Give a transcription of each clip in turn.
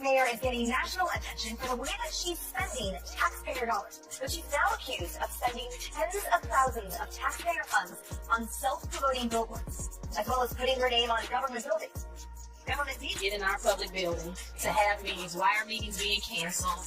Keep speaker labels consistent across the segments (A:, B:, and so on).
A: Mayor is getting national attention for the way that she's spending taxpayer dollars. But she's now accused of spending tens of thousands of taxpayer funds on self-promoting billboards, as well as putting her name on government buildings.
B: Government needs it in our public building to have meetings. Why are meetings being canceled?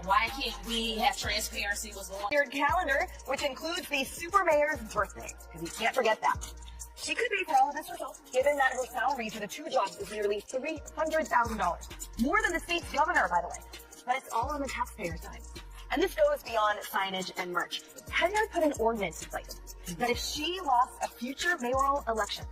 B: Why can't we have transparency what's going on?
A: Your calendar, which includes the super mayor's birthday, because you can't forget that. She could pay for all of this herself, given that her salary for the two jobs is nearly $300,000. More than the state's governor, by the way. But it's all on the taxpayer side. And this goes beyond signage and merch. Henyard put an ordinance in place that if she lost a future mayoral election,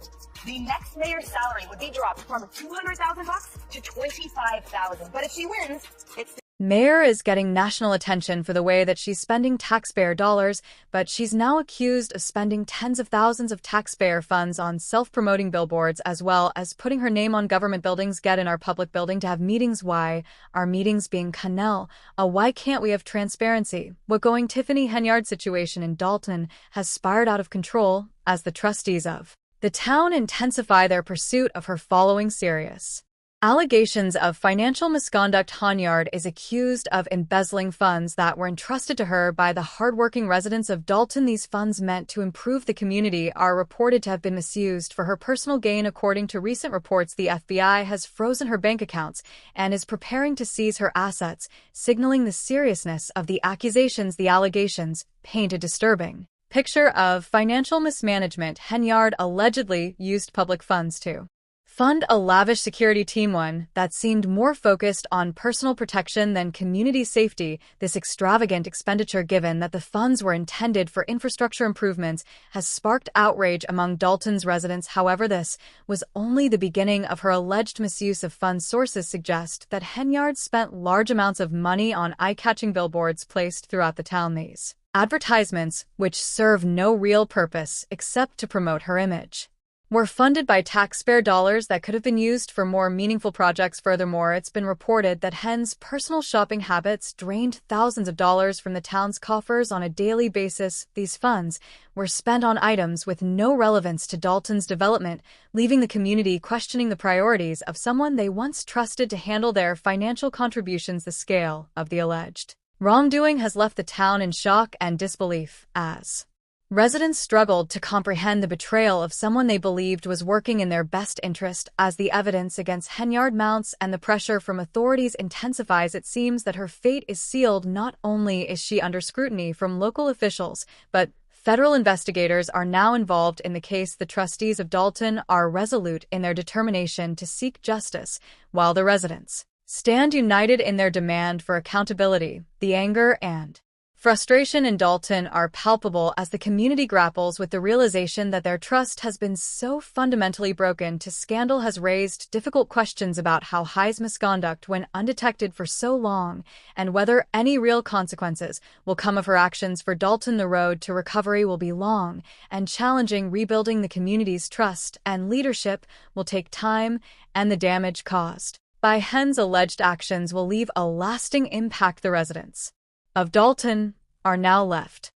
A: the next mayor's salary would be dropped from $200,000 to $25,000. But if she wins, it's
C: Mayor is getting national attention for the way that she's spending taxpayer dollars, but she's now accused of spending tens of thousands of taxpayer funds on self-promoting billboards, as well as putting her name on government buildings. Get in our public building to have meetings. Why are meetings being canceled? Why can't we have transparency? What going Tiffany Henyard situation in Dalton has spiraled out of control as the trustees of the town intensify their pursuit of her following serious allegations of financial misconduct. Henyard is accused of embezzling funds that were entrusted to her by the hardworking residents of Dalton. These funds meant to improve the community are reported to have been misused for her personal gain. According to recent reports, the FBI has frozen her bank accounts and is preparing to seize her assets, signaling the seriousness of the accusations. The allegations paint a disturbing picture of financial mismanagement. Henyard allegedly used public funds to fund a lavish security team, one that seemed more focused on personal protection than community safety. This extravagant expenditure, given that the funds were intended for infrastructure improvements, has sparked outrage among Dalton's residents. However, this was only the beginning of her alleged misuse of funds. Sources suggest that Henyard spent large amounts of money on eye-catching billboards placed throughout the town. These advertisements, which serve no real purpose except to promote her image, were funded by taxpayer dollars that could have been used for more meaningful projects. Furthermore, it's been reported that Hen's personal shopping habits drained thousands of dollars from the town's coffers on a daily basis. These funds were spent on items with no relevance to Dalton's development, leaving the community questioning the priorities of someone they once trusted to handle their financial contributions. The scale of the alleged wrongdoing has left the town in shock and disbelief, as residents struggled to comprehend the betrayal of someone they believed was working in their best interest. As the evidence against Henyard mounts and the pressure from authorities intensifies, it seems that her fate is sealed. Not only is she under scrutiny from local officials, but federal investigators are now involved in the case. The trustees of Dalton are resolute in their determination to seek justice, while the residents stand united in their demand for accountability. The anger and frustration in Dalton are palpable as the community grapples with the realization that their trust has been so fundamentally broken. The scandal has raised difficult questions about how Henyard's misconduct went undetected for so long, and whether any real consequences will come of her actions. For Dalton, the road to recovery will be long and challenging. Rebuilding the community's trust and leadership will take time, and the damage caused by Hen's alleged actions will leave a lasting impact. The residents of Dalton are now left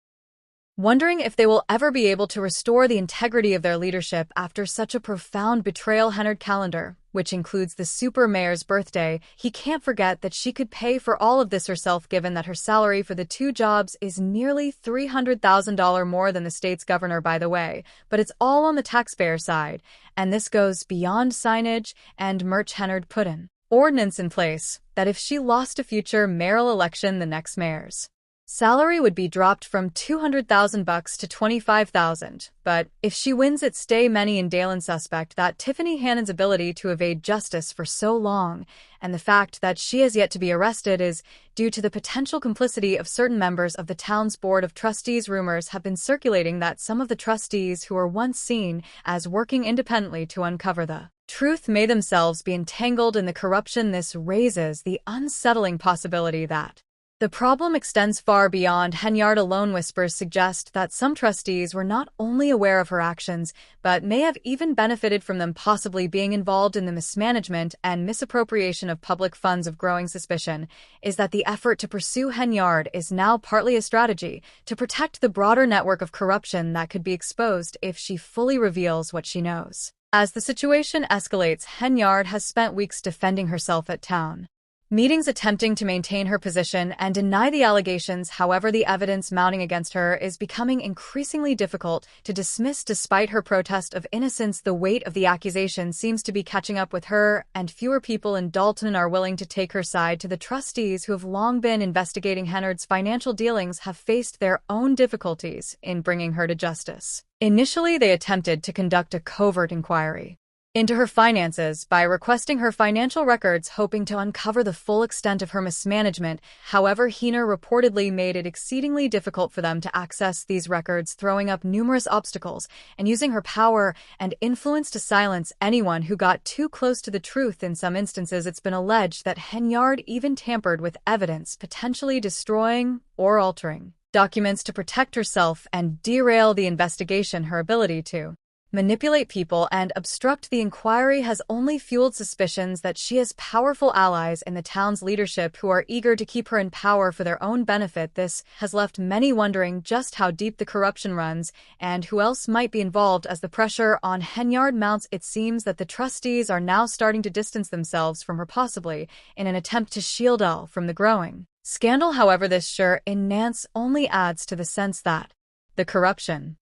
C: wondering if they will ever be able to restore the integrity of their leadership after such a profound betrayal. Henyard calendar, which includes the super mayor's birthday, he can't forget that she could pay for all of this herself, given that her salary for the two jobs is nearly $300,000 more than the state's governor, by the way. But it's all on the taxpayer side, and this goes beyond signage and merch. Henyard put an ordinance in place that if she lost a future mayoral election, the next mayor's salary would be dropped from $200,000 to $25,000. But if she wins, it stay many in Dalton suspect that Tiffany Henyard's ability to evade justice for so long, and the fact that she has yet to be arrested, is due to the potential complicity of certain members of the town's board of trustees. Rumors have been circulating that some of the trustees who were once seen as working independently to uncover the truth may themselves be entangled in the corruption. This raises the unsettling possibility that the problem extends far beyond Henyard alone. Whispers suggest that some trustees were not only aware of her actions, but may have even benefited from them, possibly being involved in the mismanagement and misappropriation of public funds. Of growing suspicion is that the effort to pursue Henyard is now partly a strategy to protect the broader network of corruption that could be exposed if she fully reveals what she knows. As the situation escalates, Henyard has spent weeks defending herself at town meetings, attempting to maintain her position and deny the allegations. However, the evidence mounting against her is becoming increasingly difficult to dismiss. Despite her protest of innocence, the weight of the accusation seems to be catching up with her, and fewer people in Dalton are willing to take her side. To the trustees who have long been investigating Henyard's financial dealings have faced their own difficulties in bringing her to justice. Initially, they attempted to conduct a covert inquiry into her finances by requesting her financial records, hoping to uncover the full extent of her mismanagement. However, Henyard reportedly made it exceedingly difficult for them to access these records, throwing up numerous obstacles and using her power and influence to silence anyone who got too close to the truth. In some instances, it's been alleged that Henyard even tampered with evidence, potentially destroying or altering documents to protect herself and derail the investigation. Her ability to manipulate people and obstruct the inquiry has only fueled suspicions that she has powerful allies in the town's leadership who are eager to keep her in power for their own benefit. This has left many wondering just how deep the corruption runs and who else might be involved. As the pressure on Henyard mounts, it seems that the trustees are now starting to distance themselves from her, possibly in an attempt to shield Elle from the growing scandal. However, this sure enhance only adds to the sense that the corruption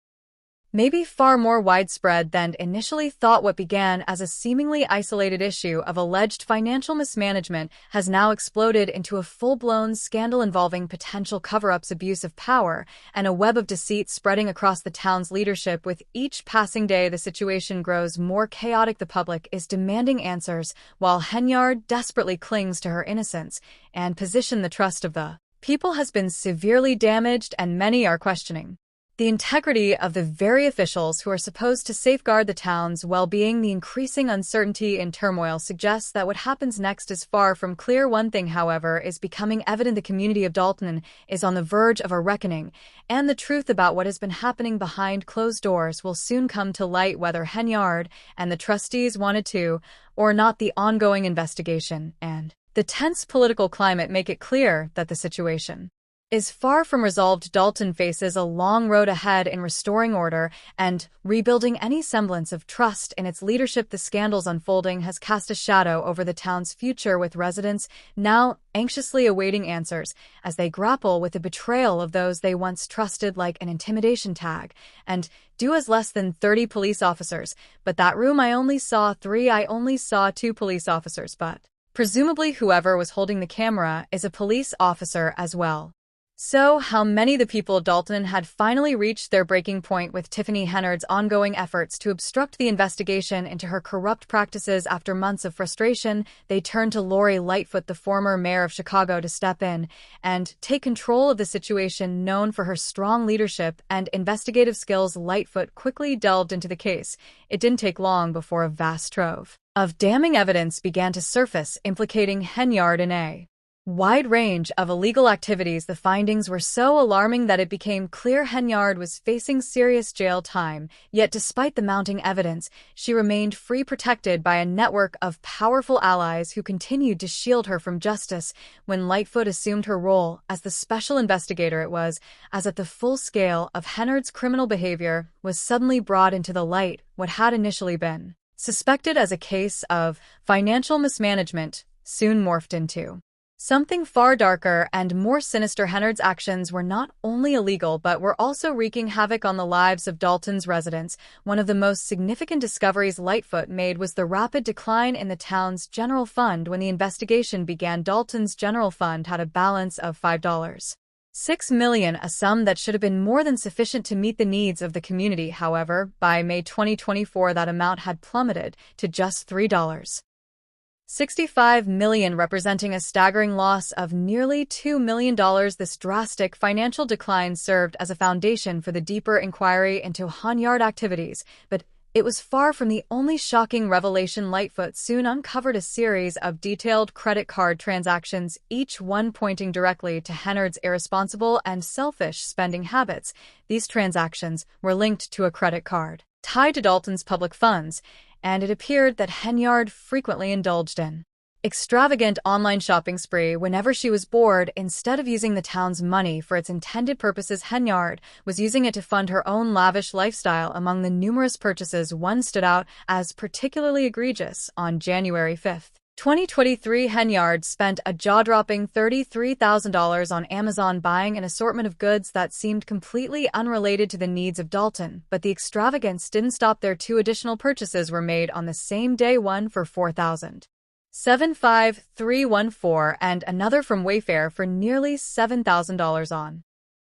C: may be far more widespread than initially thought. What began as a seemingly isolated issue of alleged financial mismanagement has now exploded into a full-blown scandal involving potential cover-ups, abuse of power, and a web of deceit spreading across the town's leadership. With each passing day, the situation grows more chaotic. The public is demanding answers, while Henyard desperately clings to her innocence and position. The trust of the people has been severely damaged, and many are questioning the integrity of the very officials who are supposed to safeguard the town's well-being. The increasing uncertainty and turmoil suggests that what happens next is far from clear. One thing, however, is becoming evident: the community of Dalton is on the verge of a reckoning, and the truth about what has been happening behind closed doors will soon come to light, whether Henyard and the trustees wanted to or not. The ongoing investigation and the tense political climate make it clear that the situation is far from resolved. Dalton faces a long road ahead in restoring order and rebuilding any semblance of trust in its leadership. The scandals unfolding has cast a shadow over the town's future, with residents now anxiously awaiting answers as they grapple with the betrayal of those they once trusted, like an intimidation tag. And do as less than 30 police officers. But that room, I only saw 3. I only saw 2 police officers, but presumably whoever was holding the camera is a police officer as well. So, how many? The people of Dalton had finally reached their breaking point, with Tiffany Henyard's ongoing efforts to obstruct the investigation into her corrupt practices. After months of frustration, they turned to Lori Lightfoot, the former mayor of Chicago, to step in and take control of the situation. Known for her strong leadership and investigative skills, Lightfoot quickly delved into the case. It didn't take long before a vast trove of damning evidence began to surface, implicating Henyard in a wide range of illegal activities. The findings were so alarming that it became clear Henyard was facing serious jail time. Yet despite the mounting evidence, she remained free, protected by a network of powerful allies who continued to shield her from justice. When Lightfoot assumed her role as the special investigator, it was as if the full scale of Henyard's criminal behavior was suddenly brought into the light. What had initially been suspected as a case of financial mismanagement soon morphed into something far darker and more sinister. Henyard's actions were not only illegal but were also wreaking havoc on the lives of Dalton's residents. One of the most significant discoveries Lightfoot made was the rapid decline in the town's general fund. When the investigation began, Dalton's general fund had a balance of $5.6 million, a sum that should have been more than sufficient to meet the needs of the community. However, by May 2024, that amount had plummeted to just $3.65 million, representing a staggering loss of nearly $2 million. This drastic financial decline served as a foundation for the deeper inquiry into Henyard activities, but it was far from the only shocking revelation. Lightfoot soon uncovered a series of detailed credit card transactions, each one pointing directly to Henyard's irresponsible and selfish spending habits. These transactions were linked to a credit card tied to Dalton's public funds, and it appeared that Henyard frequently indulged in extravagant online shopping spree whenever she was bored. Instead of using the town's money for its intended purposes, Henyard was using it to fund her own lavish lifestyle. Among the numerous purchases, one stood out as particularly egregious. On January 5th, 2023, Henyard spent a jaw-dropping $33,000 on Amazon buying an assortment of goods that seemed completely unrelated to the needs of Dalton. But the extravagance didn't stop there. Two additional purchases were made on the same day, one for $4,75314 and another from Wayfair for nearly $7,000 on